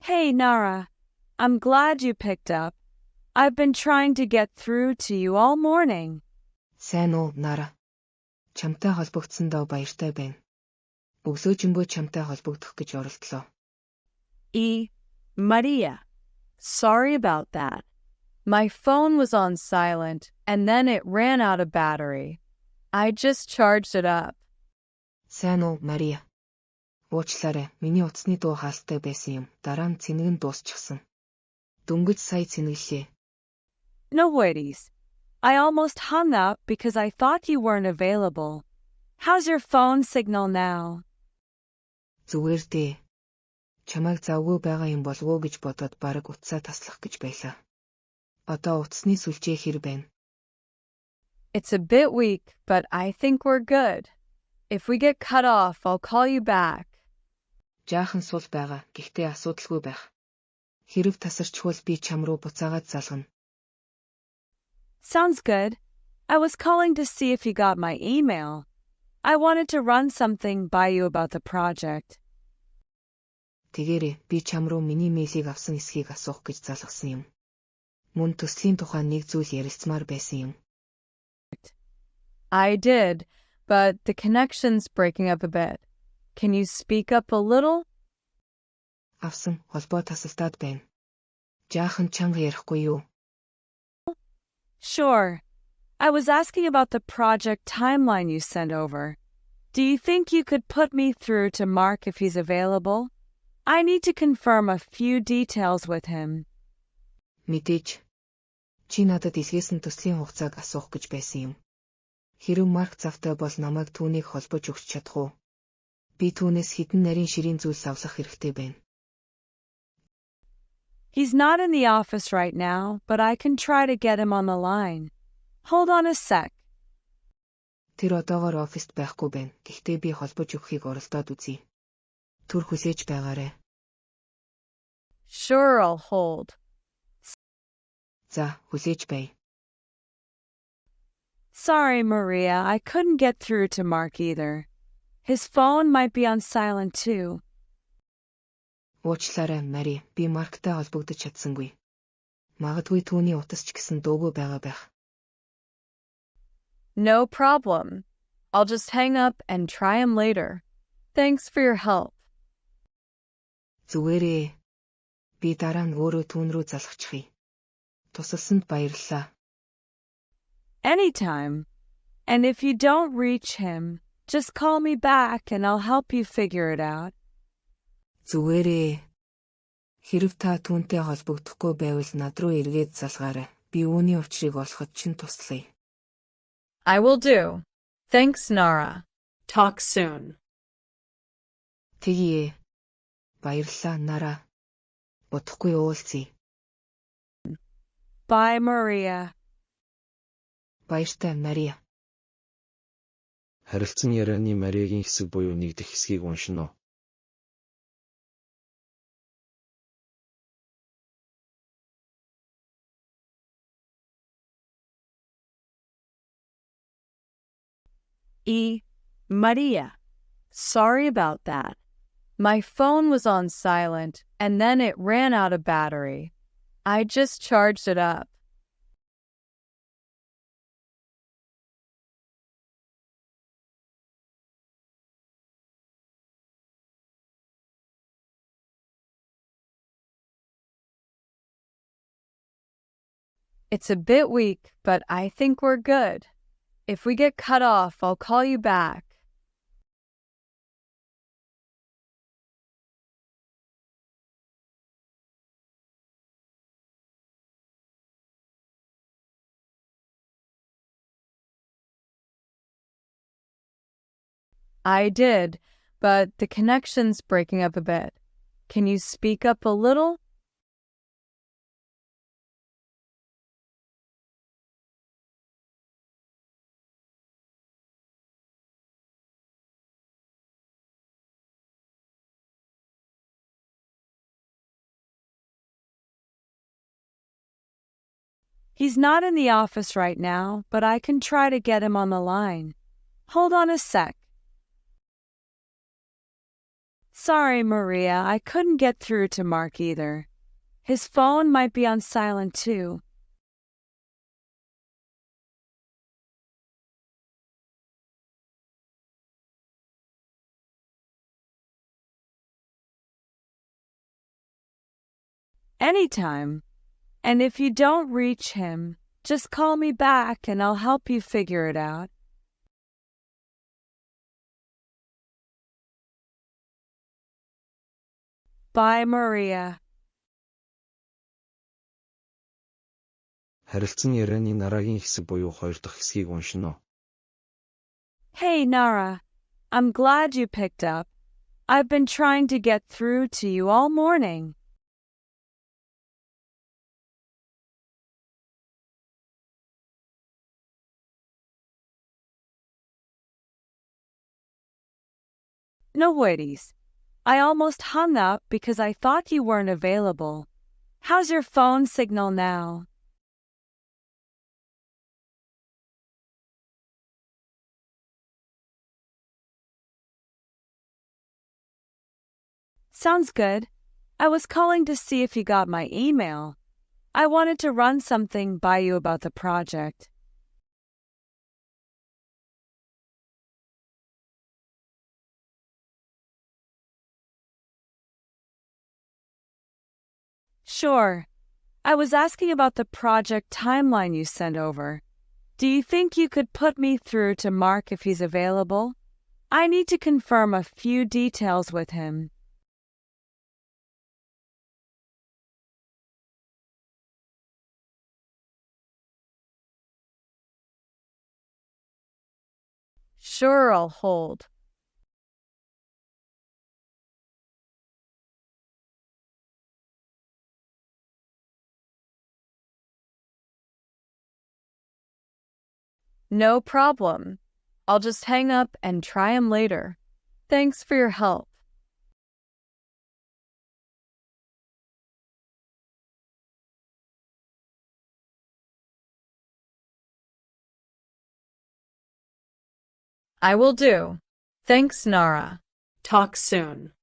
Hey, Nara. I'm glad you picked up. I've been trying to get through to you all morning. Сайн уу, Нара? Чамтай холбогдсондоо баяртай байна. Өглөө жимбөө чамтай холбогдох гэж оролдлоо. Maria. Sorry about that. My phone was on silent and then it ran out of battery. I just charged it up. Сайн уу, Мария? Уучлаарай, миний утасны дуу хаалттай байсан юм. Дараа нь цэнэг нь дуусчихсан. Дөнгөж сая цэнэглээ. No worries. I almost hung up because I thought you weren't available. How's your phone signal now? Зүгээр дээ. Чамайг завгүй байгаа юм болов уу гэж бодоод бараг утсаа таслах гэж байлаа. Одоо утасны сүлжээ хэр байна? It's a bit weak, but I think we're good. If we get cut off, I'll call you back. Жаахан сул байгаа. Гэхдээ асуудалгүй байх. Хэрв тасарчвал би чам руу буцаагаад залгана. Sounds good. I was calling to see if you got my email. I wanted to run something by you about the project. Тэгээрээ би чам руу миний мэйлийг авсан эсхийг асуух гэж залгасан юм. Мөн төслийн тухай нэг зүйл ярилцмаар байсан юм. I did, but the connection's breaking up a bit. Can you speak up a little? Авсан холбоо тасалдаад байна. Жаахан чанга ярихгүй юу? Sure. I was asking about the project timeline you sent over. Do you think you could put me through to Mark if he's available? I need to confirm a few details with him. Мэдээж. Чи надад илгээсэн төслийн хугацааг асуух гэж байсан юм. Хэрэв Марк завтай бол намайг түүнийг холбож өгч чадах уу? Би түүнээс хэдэн нарийн ширийн зүйлс авлах хэрэгтэй байна. He's not in the office right now, but I can try to get him on the line. Hold on a sec. Тэр одоогоор оффист байхгүй байна. Гэхдээ би холбож өгөхийг оролдоод үзье. Түр хүлээж байгаарай. Sure, I'll hold. За, хүлээж бай. Sorry, Maria, I couldn't get through to Mark either. His phone might be on silent too. Уучлаарай, Мари. Би Марктай холбогдож чадсангүй. Магадгүй түүний утас ч гэсэн дуугүй байгаа байх. No problem. I'll just hang up and try him later. Thanks for your help. Зүгээрээ. Би дараа нь өөрөө түүн рүү залгачихъя. Тусалсанд баярлалаа. Anytime. And if you don't reach him, just call me back and I'll help you figure it out. Зүгээрээ. Хэрв та түүнтэй холбогдохгүй байвал над руу эргээд залгаарай. Би үүний учрыг олоход чинь туслая. I will do. Thanks, Nara. Talk soon. Тэгье. Баярлалаа, Нара. Удахгүй уулзъя. Bye, Maria. Баяртай, Мария. Харилцан ярианы Мариагийн хэсэг буюу нэг дэх хэсгийг уншина уу? Maria. Sorry about that. My phone was on silent and then it ran out of battery. I just charged it up. It's a bit weak, but I think we're good. If we get cut off, I'll call you back. I did, but the connection's breaking up a bit. Can you speak up a little? He's not in the office right now, but I can try to get him on the line. Hold on a sec. Sorry, Maria, I couldn't get through to Mark either. His phone might be on silent too. Anytime. And if you don't reach him, just call me back and I'll help you figure it out. Bye, Maria. Харилцан ярианы дараагийн хэсэг буюу 2 дахь хэсгийг уншина уу? Hey, Nara. I'm glad you picked up. I've been trying to get through to you all morning. No worries. I almost hung up because I thought you weren't available. How's your phone signal now? Sounds good. I was calling to see if you got my email. I wanted to run something by you about the project. Sure. I was asking about the project timeline you sent over. Do you think you could put me through to Mark if he's available? I need to confirm a few details with him. Sure, I'll hold. No problem. I'll just hang up and try him later. Thanks for your help. I will do. Thanks, Nara. Talk soon.